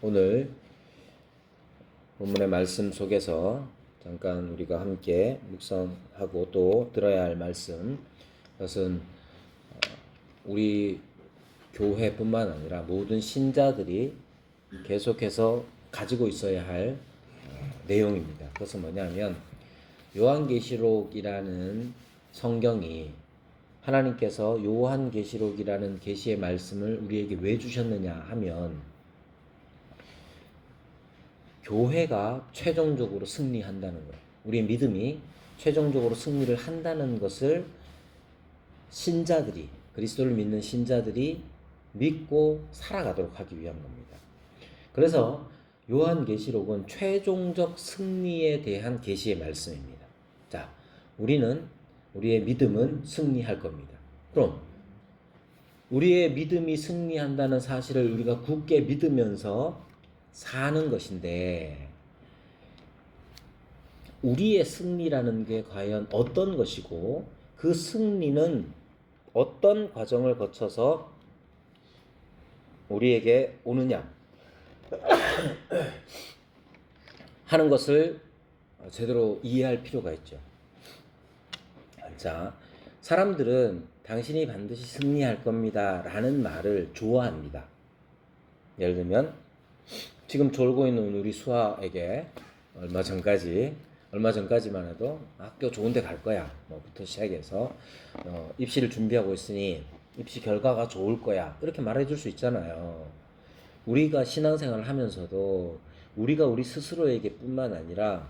오늘 본문의 말씀 속에서 잠깐 우리가 함께 묵상하고 또 들어야 할 말씀, 그것은 우리 교회뿐만 아니라 모든 신자들이 계속해서 가지고 있어야 할 내용입니다. 그것은 뭐냐면 요한계시록이라는 성경이 하나님께서 요한계시록이라는 계시의 말씀을 우리에게 왜 주셨느냐 하면 교회가 최종적으로 승리한다는 거예요. 우리의 믿음이 최종적으로 승리를 한다는 것을 신자들이, 그리스도를 믿는 신자들이 믿고 살아가도록 하기 위한 겁니다. 그래서 요한계시록은 최종적 승리에 대한 계시의 말씀입니다. 자, 우리의 믿음은 승리할 겁니다. 그럼 우리의 믿음이 승리한다는 사실을 우리가 굳게 믿으면서 사는 것인데, 우리의 승리라는 게 과연 어떤 것이고 그 승리는 어떤 과정을 거쳐서 우리에게 오느냐 하는 것을 제대로 이해할 필요가 있죠. 자, 사람들은 당신이 반드시 승리할 겁니다 라는 말을 좋아합니다. 예를 들면 지금 졸고 있는 우리 수아에게 얼마 전까지만 해도 학교 좋은 데 갈 거야 부터 시작해서 입시를 준비하고 있으니 입시 결과가 좋을 거야 이렇게 말해 줄 수 있잖아요. 우리가 신앙생활을 하면서도 우리가 우리 스스로에게 뿐만 아니라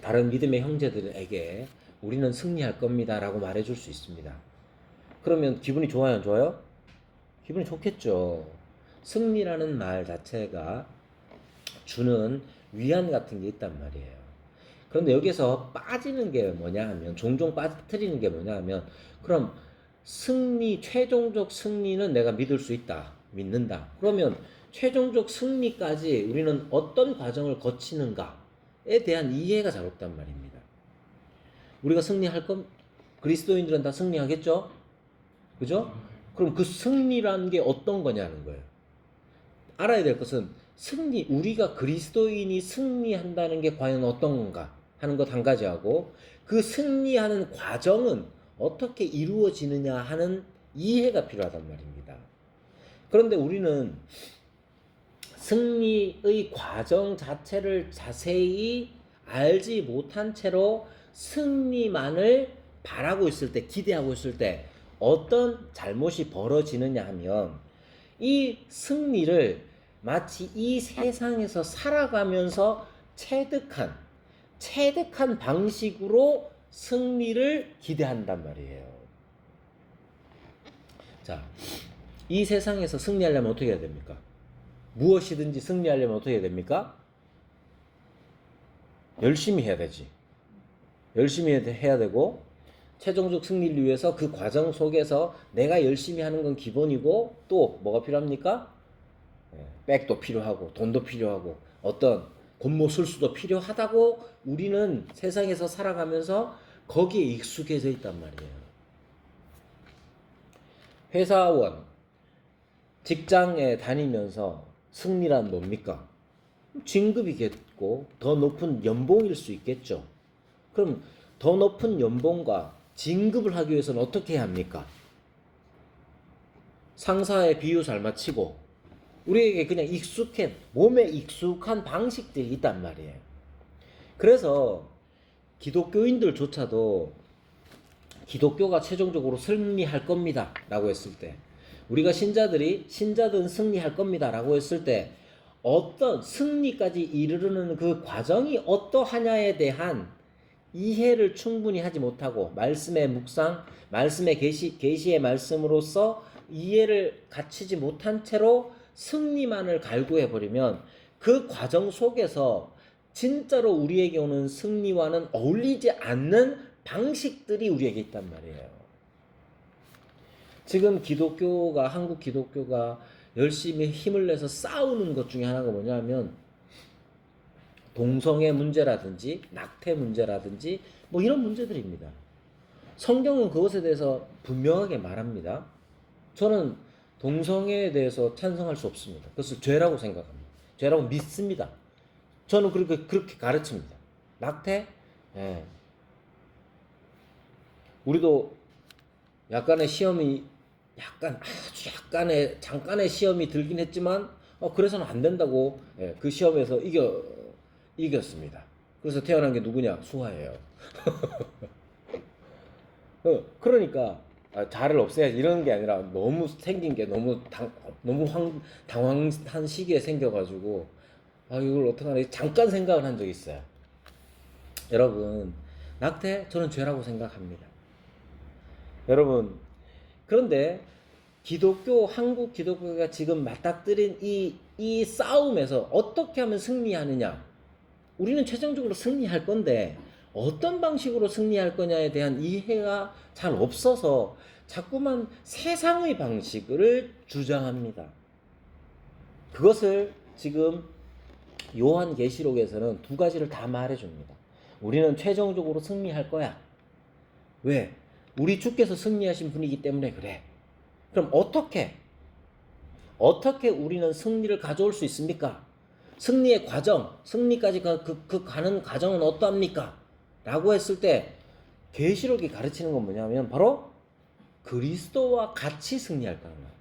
다른 믿음의 형제들에게 우리는 승리할 겁니다 라고 말해 줄 수 있습니다. 그러면 기분이 좋아요, 안 좋아요? 기분이 좋겠죠. 승리라는 말 자체가 주는 위안 같은 게 있단 말이에요. 그런데 여기서 빠지는 게 뭐냐 하면, 종종 빠뜨리는 게 뭐냐 하면, 그럼 최종적 승리는 내가 믿을 수 있다, 믿는다. 그러면 최종적 승리까지 우리는 어떤 과정을 거치는가에 대한 이해가 잘 없단 말입니다. 우리가 승리할 건, 그리스도인들은 다 승리하겠죠? 그죠? 그럼 그 승리라는 게 어떤 거냐는 거예요. 알아야 될 것은 우리가 그리스도인이 승리한다는 게 과연 어떤 건가 하는 것 한 가지하고, 그 승리하는 과정은 어떻게 이루어지느냐 하는 이해가 필요하단 말입니다. 그런데 우리는 승리의 과정 자체를 자세히 알지 못한 채로 승리만을 바라고 있을 때, 기대하고 있을 때 어떤 잘못이 벌어지느냐 하면, 이 승리를 마치 이 세상에서 살아가면서 체득한 방식으로 승리를 기대한단 말이에요. 자, 이 세상에서 승리하려면 어떻게 해야 됩니까? 무엇이든지 승리하려면 어떻게 해야 됩니까? 열심히 해야 되지. 열심히 해야 되고, 최종적 승리를 위해서 그 과정 속에서 내가 열심히 하는 건 기본이고, 또 뭐가 필요합니까? 백도 필요하고 돈도 필요하고 어떤 곤모술수도 필요하다고 우리는 세상에서 살아가면서 거기에 익숙해져 있단 말이에요. 회사원, 직장에 다니면서 승리란 뭡니까? 진급이겠고 더 높은 연봉일 수 있겠죠. 그럼 더 높은 연봉과 진급을 하기 위해서는 어떻게 해야 합니까? 상사의 비유 잘 맞추고 우리에게 그냥 몸에 익숙한 방식들이 있단 말이에요. 그래서 기독교인들조차도 기독교가 최종적으로 승리할 겁니다 라고 했을 때, 우리가 신자들은 승리할 겁니다 라고 했을 때, 어떤 승리까지 이르르는 그 과정이 어떠하냐에 대한 이해를 충분히 하지 못하고, 말씀의 묵상, 말씀의 계시의 말씀으로서 이해를 갖추지 못한 채로 승리만을 갈구해버리면 그 과정 속에서 진짜로 우리에게 오는 승리와는 어울리지 않는 방식들이 우리에게 있단 말이에요. 지금 한국 기독교가 열심히 힘을 내서 싸우는 것 중에 하나가 뭐냐면 동성애 문제라든지 낙태 문제라든지 이런 문제들입니다. 성경은 그것에 대해서 분명하게 말합니다. 저는 동성애에 대해서 찬성할 수 없습니다. 그것을 죄라고 생각합니다. 죄라고 믿습니다. 저는 그렇게 가르칩니다. 낙태? 예. 우리도 약간의 시험이 아주 약간의 잠깐의 시험이 들긴 했지만 그래서는 안 된다고 그 시험에서 이겼습니다. 그래서 태어난 게 누구냐? 수아예요. 그러니까 자를 없애야지 이런 게 아니라 너무 생긴 게 너무 당황한 시기에 생겨가지고 이걸 어떡하나 잠깐 생각을 한 적이 있어요. 여러분, 낙태 저는 죄라고 생각합니다. 여러분, 그런데 한국 기독교가 지금 맞닥뜨린 이 싸움에서 어떻게 하면 승리하느냐? 우리는 최종적으로 승리할 건데 어떤 방식으로 승리할 거냐에 대한 이해가 잘 없어서 자꾸만 세상의 방식을 주장합니다. 그것을 지금 요한계시록에서는 두 가지를 다 말해줍니다. 우리는 최종적으로 승리할 거야. 왜? 우리 주께서 승리하신 분이기 때문에 그래. 그럼 어떻게 우리는 승리를 가져올 수 있습니까? 승리의 과정, 승리까지 가는 과정은 어떠합니까? 라고 했을 때 계시록이 가르치는 건 뭐냐면 바로 그리스도와 같이 승리할 거란 말이에요.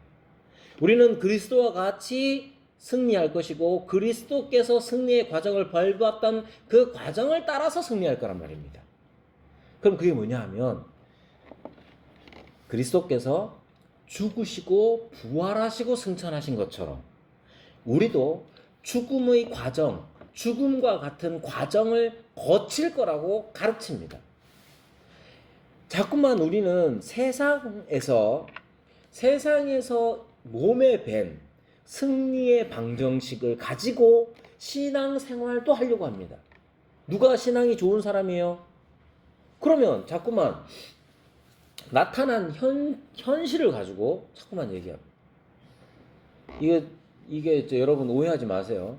우리는 그리스도와 같이 승리할 것이고 그리스도께서 승리의 과정을 밟았던 그 과정을 따라서 승리할 거란 말입니다. 그럼 그게 뭐냐 하면 그리스도께서 죽으시고 부활하시고 승천하신 것처럼 우리도 죽음의 과정, 죽음과 같은 과정을 거칠 거라고 가르칩니다. 자꾸만 우리는 세상에서 몸에 밴 승리의 방정식을 가지고 신앙생활도 하려고 합니다. 누가 신앙이 좋은 사람이에요? 그러면 자꾸만 나타난 현실을 가지고 자꾸만 얘기합니다. 이게 여러분 오해하지 마세요.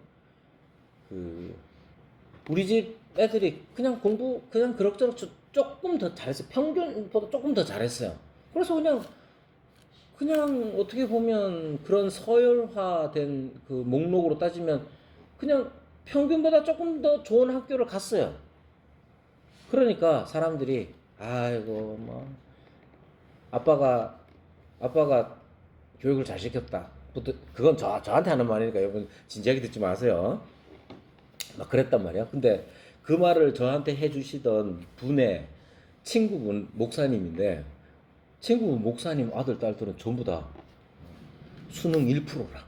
우리 집 애들이 그냥 공부 그냥 그럭저럭 조금 더 잘했어요. 평균보다 조금 더 잘했어요. 그래서 그냥 어떻게 보면 그런 서열화된 그 목록으로 따지면 그냥 평균보다 조금 더 좋은 학교를 갔어요. 그러니까 사람들이 아이고 뭐 아빠가 교육을 잘 시켰다. 그건 저한테 하는 말이니까 여러분 진지하게 듣지 마세요. 막 그랬단 말이야. 근데 그 말을 저한테 해주시던 분의 친구분 목사님인데 친구분 목사님 아들 딸들은 전부 다 수능 1%라.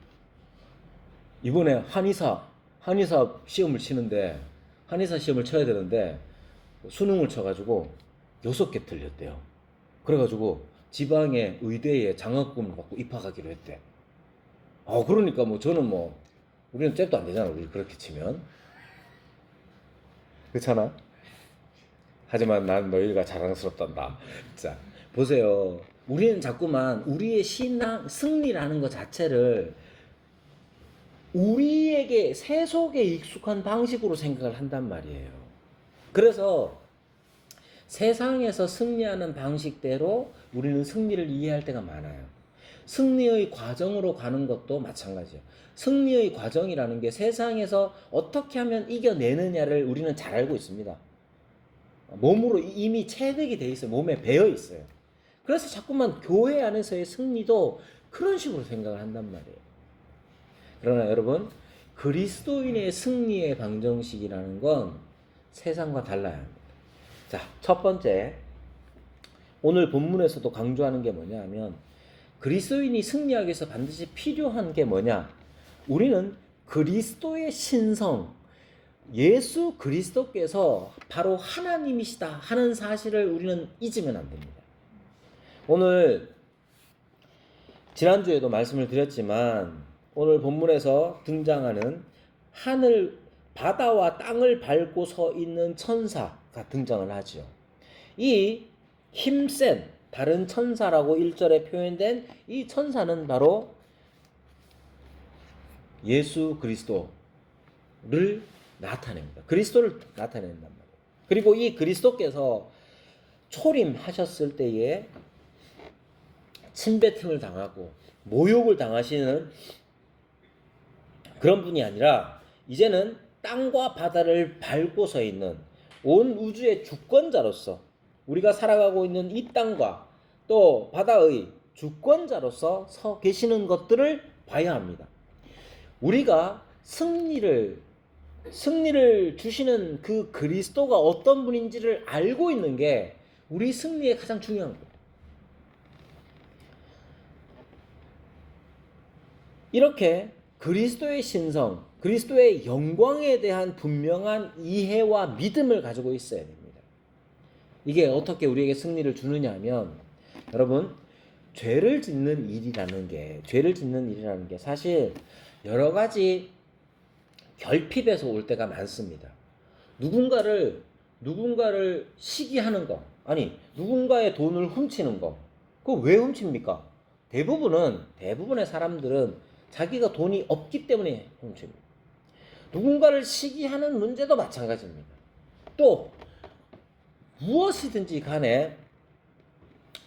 이번에 한의사 시험을 치는데 한의사 시험을 쳐야 되는데 수능을 쳐가지고 6개 틀렸대요. 그래가지고 지방의 의대에 장학금을 받고 입학하기로 했대. 그러니까 저는 우리는 잽도 안 되잖아. 우리 그렇게 치면. 그렇잖아? 하지만 난 너희가 자랑스럽단다. 자, 보세요. 우리는 자꾸만 우리의 승리라는 것 자체를 우리에게 세속에 익숙한 방식으로 생각을 한단 말이에요. 그래서 세상에서 승리하는 방식대로 우리는 승리를 이해할 때가 많아요. 승리의 과정으로 가는 것도 마찬가지예요. 승리의 과정이라는 게 세상에서 어떻게 하면 이겨내느냐를 우리는 잘 알고 있습니다. 몸으로 이미 체득이 돼 있어요. 몸에 배어 있어요. 그래서 자꾸만 교회 안에서의 승리도 그런 식으로 생각을 한단 말이에요. 그러나 여러분, 그리스도인의 승리의 방정식이라는 건 세상과 달라야 합니다. 자, 첫 번째, 오늘 본문에서도 강조하는 게 뭐냐 하면 그리스도인이 승리하기 위해서 반드시 필요한 게 뭐냐? 우리는 그리스도의 신성, 예수 그리스도께서 바로 하나님이시다 하는 사실을 우리는 잊으면 안 됩니다. 오늘 지난주에도 말씀을 드렸지만 오늘 본문에서 등장하는 하늘, 바다와 땅을 밟고 서 있는 천사가 등장을 하죠. 이 힘센 다른 천사라고 1절에 표현된 이 천사는 바로 예수 그리스도를 나타냅니다. 그리스도를 나타낸단 말이에요. 그리고 이 그리스도께서 초림하셨을 때에 침뱉음을 당하고 모욕을 당하시는 그런 분이 아니라 이제는 땅과 바다를 밟고 서 있는 온 우주의 주권자로서 우리가 살아가고 있는 이 땅과 또 바다의 주권자로서 서 계시는 것들을 봐야 합니다. 우리가 승리를 주시는 그 그리스도가 어떤 분인지를 알고 있는 게 우리 승리에 가장 중요한 거예요. 이렇게 그리스도의 신성, 그리스도의 영광에 대한 분명한 이해와 믿음을 가지고 있어야 됩니다. 이게 어떻게 우리에게 승리를 주느냐 하면 여러분 죄를 짓는 일이라는 게 사실 여러 가지 결핍에서 올 때가 많습니다. 누군가를 시기하는 거, 아니 누군가의 돈을 훔치는 거, 그거 왜 훔칩니까? 대부분의 사람들은 자기가 돈이 없기 때문에 훔칩니다. 누군가를 시기하는 문제도 마찬가지입니다. 또 무엇이든지 간에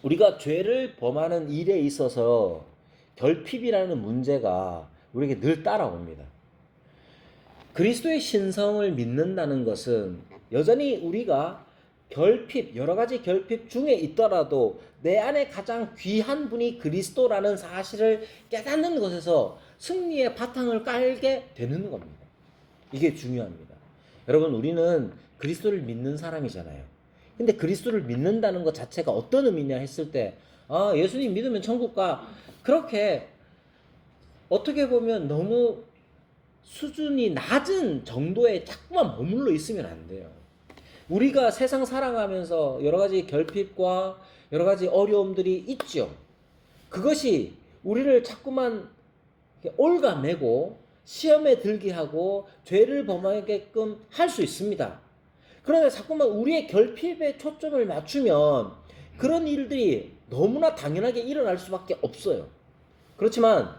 우리가 죄를 범하는 일에 있어서 결핍이라는 문제가 우리에게 늘 따라옵니다. 그리스도의 신성을 믿는다는 것은 여전히 우리가 여러 가지 결핍 중에 있더라도 내 안에 가장 귀한 분이 그리스도라는 사실을 깨닫는 것에서 승리의 바탕을 깔게 되는 겁니다. 이게 중요합니다. 여러분, 우리는 그리스도를 믿는 사람이잖아요. 근데 그리스도를 믿는다는 것 자체가 어떤 의미냐 했을 때, 예수님 믿으면 천국 가. 그렇게 어떻게 보면 너무 수준이 낮은 정도에 자꾸만 머물러 있으면 안 돼요. 우리가 세상 살아가면서 여러 가지 결핍과 여러 가지 어려움들이 있죠. 그것이 우리를 자꾸만 올가매고 시험에 들게 하고 죄를 범하게끔 할 수 있습니다. 그런데 자꾸만 우리의 결핍에 초점을 맞추면 그런 일들이 너무나 당연하게 일어날 수밖에 없어요. 그렇지만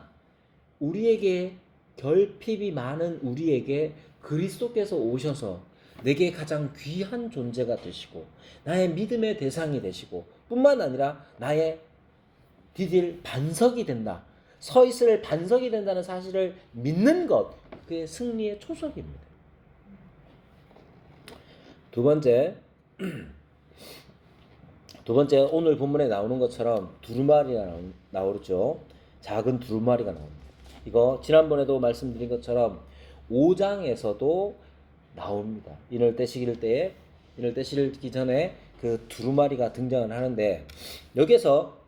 우리에게 결핍이 많은 우리에게 그리스도께서 오셔서 내게 가장 귀한 존재가 되시고 나의 믿음의 대상이 되시고 뿐만 아니라 나의 디딜 반석이 된다. 서 있을 반석이 된다는 사실을 믿는 것, 그게 승리의 초석입니다. 두 번째 오늘 본문에 나오는 것처럼 두루마리가 나오죠. 작은 두루마리가 나옵니다. 이거 지난번에도 말씀드린 것처럼 5장에서도 나옵니다. 인을 떼시기 전에 그 두루마리가 등장을 하는데 여기서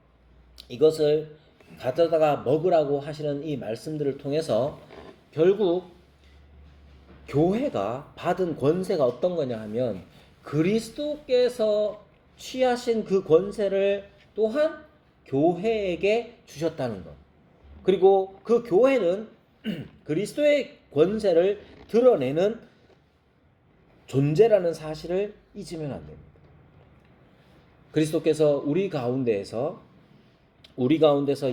이것을 가져다가 먹으라고 하시는 이 말씀들을 통해서 결국 교회가 받은 권세가 어떤 거냐 하면 그리스도께서 취하신 그 권세를 또한 교회에게 주셨다는 것. 그리고 그 교회는 그리스도의 권세를 드러내는 존재라는 사실을 잊으면 안 됩니다. 그리스도께서 우리 가운데서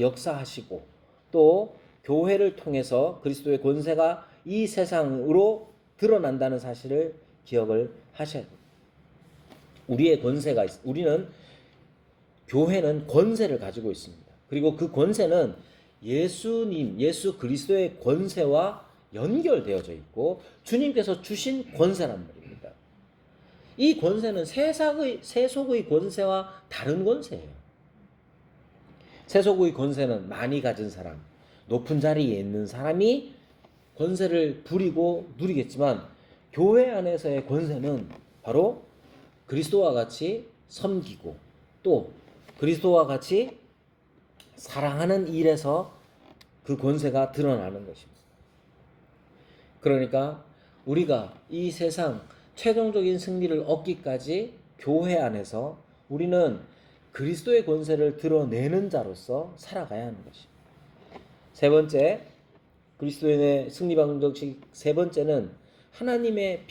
역사하시고 또 교회를 통해서 그리스도의 권세가 이 세상으로 드러난다는 사실을 기억을 하셔야 됩니다. 교회는 권세를 가지고 있습니다. 그리고 그 권세는 예수 그리스도의 권세와 연결되어져 있고 주님께서 주신 권세란 말입니다. 이 권세는 세속의 권세와 다른 권세예요. 세속의 권세는 많이 가진 사람, 높은 자리에 있는 사람이 권세를 부리고 누리겠지만 교회 안에서의 권세는 바로 그리스도와 같이 섬기고 또 그리스도와 같이 사랑하는 일에서 그 권세가 드러나는 것입니다. 그러니까 우리가 이 세상 최종적인 승리를 얻기까지 교회 안에서 우리는 그리스도의 권세를 드러내는 자로서 살아가야 하는 것입니다. 세 번째, 그리스도인의 승리 방정식 세 번째는 하나님의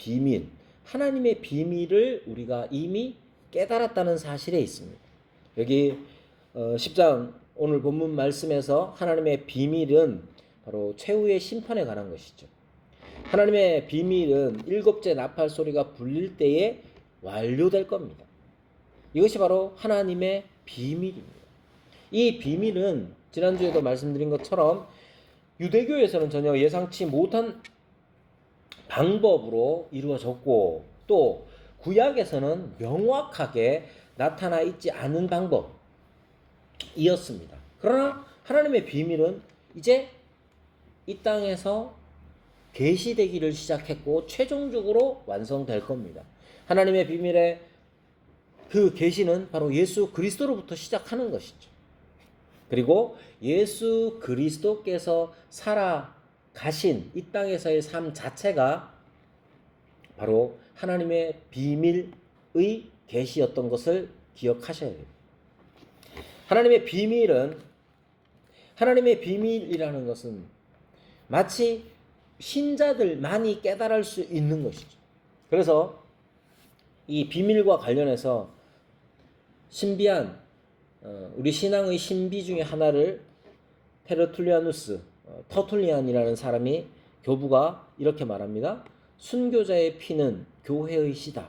비밀을 우리가 이미 깨달았다는 사실에 있습니다. 여기 10장 오늘 본문 말씀에서 하나님의 비밀은 바로 최후의 심판에 관한 것이죠. 하나님의 비밀은 일곱째 나팔 소리가 불릴 때에 완료될 겁니다. 이것이 바로 하나님의 비밀입니다. 이 비밀은 지난주에도 말씀드린 것처럼 유대교에서는 전혀 예상치 못한 방법으로 이루어졌고, 또 구약에서는 명확하게 나타나 있지 않은 방법이었습니다. 그러나 하나님의 비밀은 이제 이 땅에서 계시되기를 시작했고 최종적으로 완성될 겁니다. 하나님의 비밀의 그 계시는 바로 예수 그리스도로부터 시작하는 것이죠. 그리고 예수 그리스도께서 살아가신 이 땅에서의 삶 자체가 바로 하나님의 비밀의 계시였던 것을 기억하셔야 됩니다. 하나님의 비밀이라는 것은 마치 신자들만이 깨달을 수 있는 것이죠. 그래서 이 비밀과 관련해서 신비한 우리 신앙의 신비 중에 하나를 테르툴리아누스 터툴리안이라는 사람이, 교부가 이렇게 말합니다. 순교자의 피는 교회의 씨다.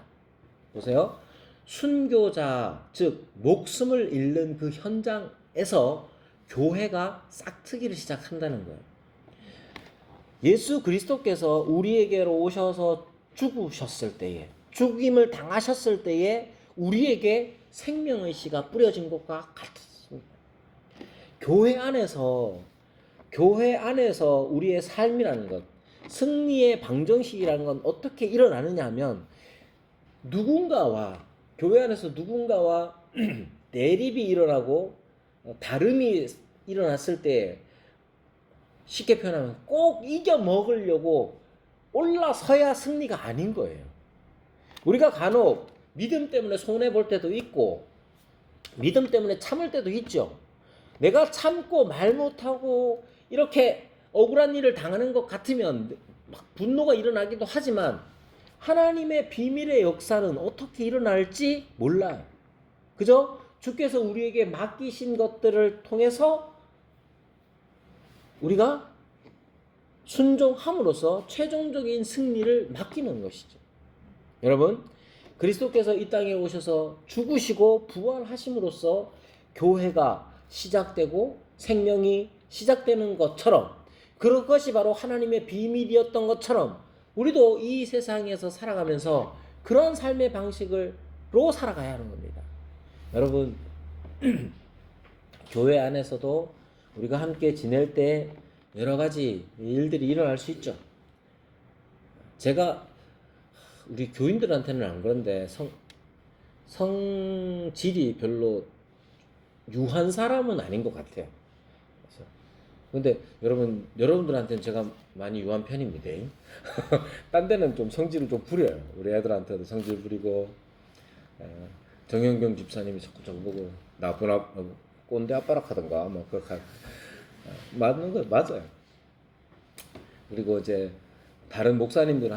보세요. 순교자, 즉 목숨을 잃는 그 현장에서 교회가 싹트기를 시작한다는 거예요. 예수 그리스도께서 우리에게로 오셔서 죽으셨을 때에, 죽임을 당하셨을 때에 우리에게 생명의 씨가 뿌려진 것과 같습니다. 교회 안에서 우리의 삶이라는 것, 승리의 방정식이라는 건 어떻게 일어나느냐 하면, 교회 안에서 누군가와 대립이 일어나고 다름이 일어났을 때, 쉽게 표현하면 꼭 이겨 먹으려고 올라서야 승리가 아닌 거예요. 우리가 간혹 믿음 때문에 손해볼 때도 있고 믿음 때문에 참을 때도 있죠. 내가 참고 말 못하고 이렇게 억울한 일을 당하는 것 같으면 막 분노가 일어나기도 하지만, 하나님의 비밀의 역사는 어떻게 일어날지 몰라요. 그죠? 주께서 우리에게 맡기신 것들을 통해서 우리가 순종함으로써 최종적인 승리를 맡기는 것이죠. 여러분, 그리스도께서 이 땅에 오셔서 죽으시고 부활하심으로써 교회가 시작되고 생명이 시작되는 것처럼, 그것이 바로 하나님의 비밀이었던 것처럼 우리도 이 세상에서 살아가면서 그런 삶의 방식으로 살아가야 하는 겁니다. 여러분, 교회 안에서도 우리가 함께 지낼 때 여러 가지 일들이 일어날 수 있죠. 제가 우리 교인들한테는 안 그런데 성질이 별로 유한 사람은 아닌 것 같아요. 근데 여러분들한테는 제가 많이 유한 편입니다. 딴 데는 좀 성질을 좀 부려요. 우리 애들한테도 성질 부리고, 정현경 집사님이 자꾸 저보고 나쁜 꼰대 아빠락 하던가 뭐 그렇게 맞는 거 맞아요. 그리고 이제 다른 목사님들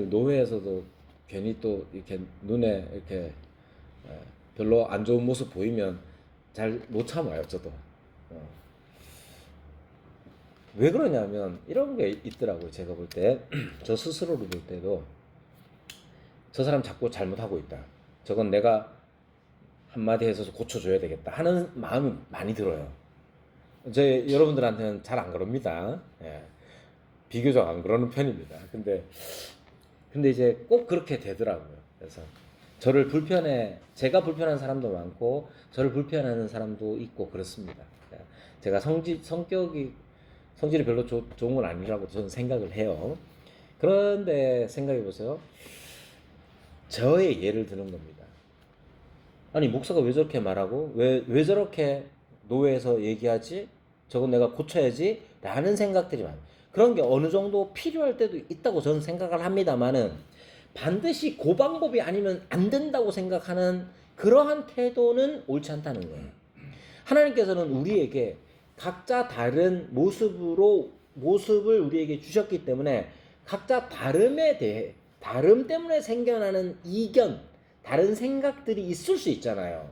노회에서도 괜히 또 이렇게 눈에 이렇게 별로 안 좋은 모습 보이면 잘 못 참아요, 저도. 왜 그러냐면 이런 게 있더라고요. 제가 볼 때, 저 스스로를 볼 때도 저 사람 자꾸 잘못하고 있다, 저건 내가 한마디 해서 고쳐줘야 되겠다 하는 마음이 많이 들어요. 여러분들한테는 잘 안 그럽니다. 예. 비교적 안 그러는 편입니다. 근데 이제 꼭 그렇게 되더라고요. 그래서 제가 불편한 사람도 많고 저를 불편해하는 사람도 있고 그렇습니다. 제가 성질이 별로 좋은 건 아니라고 저는 생각을 해요. 그런데 생각해 보세요. 저의 예를 드는 겁니다. 아니, 목사가 왜 저렇게 말하고 왜 저렇게 노회에서 얘기하지? 저건 내가 고쳐야지 라는 생각들이 많아요. 그런 게 어느 정도 필요할 때도 있다고 저는 생각을 합니다만은, 반드시 그 방법이 아니면 안 된다고 생각하는 그러한 태도는 옳지 않다는 거예요. 하나님께서는 우리에게 각자 다른 모습을 우리에게 주셨기 때문에 각자 다름 때문에 생겨나는 이견, 다른 생각들이 있을 수 있잖아요.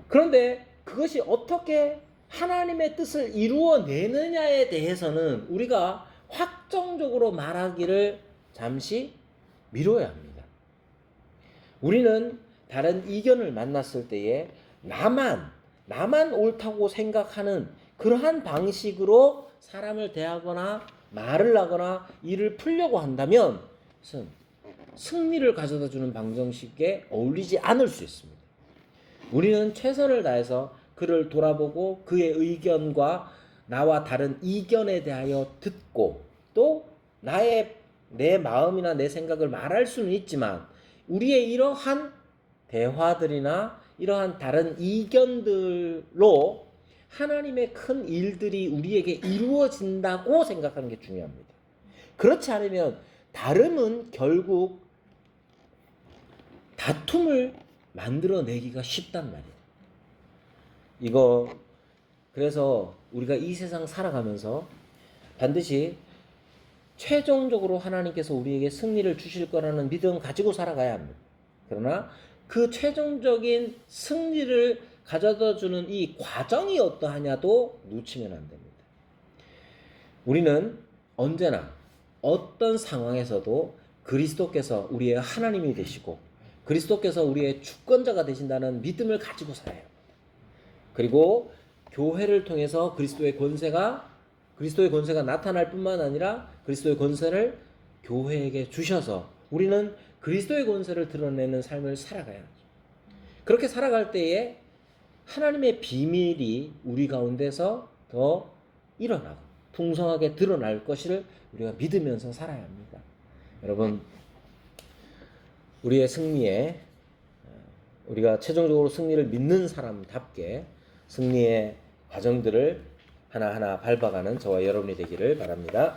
그런데 그것이 어떻게 하나님의 뜻을 이루어내느냐에 대해서는 우리가 확정적으로 말하기를 잠시 미뤄야 합니다. 우리는 다른 이견을 만났을 때에 나만 나만 옳다고 생각하는 그러한 방식으로 사람을 대하거나 말을 하거나 일을 풀려고 한다면 그것은 승리를 가져다 주는 방정식에 어울리지 않을 수 있습니다. 우리는 최선을 다해서 그를 돌아보고 그의 의견과 나와 다른 이견에 대하여 듣고 또 내 마음이나 내 생각을 말할 수는 있지만 우리의 이러한 대화들이나 이러한 다른 이견들로 하나님의 큰 일들이 우리에게 이루어진다고 생각하는 게 중요합니다. 그렇지 않으면 다름은 결국 다툼을 만들어내기가 쉽단 말이에요. 이거 그래서 우리가 이 세상 살아가면서 반드시 최종적으로 하나님께서 우리에게 승리를 주실 거라는 믿음 가지고 살아가야 합니다. 그러나 그 최종적인 승리를 가져다 주는 이 과정이 어떠하냐도 놓치면 안 됩니다. 우리는 언제나 어떤 상황에서도 그리스도께서 우리의 하나님이 되시고 그리스도께서 우리의 주권자가 되신다는 믿음을 가지고 살아야 합니다. 그리고 교회를 통해서 그리스도의 권세가 나타날 뿐만 아니라 그리스도의 권세를 교회에게 주셔서 우리는 그리스도의 권세를 드러내는 삶을 살아가야 하죠. 그렇게 살아갈 때에 하나님의 비밀이 우리 가운데서 더 일어나고 풍성하게 드러날 것을 우리가 믿으면서 살아야 합니다. 여러분, 우리의 승리에 우리가 최종적으로 승리를 믿는 사람답게 승리의 과정들을 하나하나 밟아가는 저와 여러분이 되기를 바랍니다.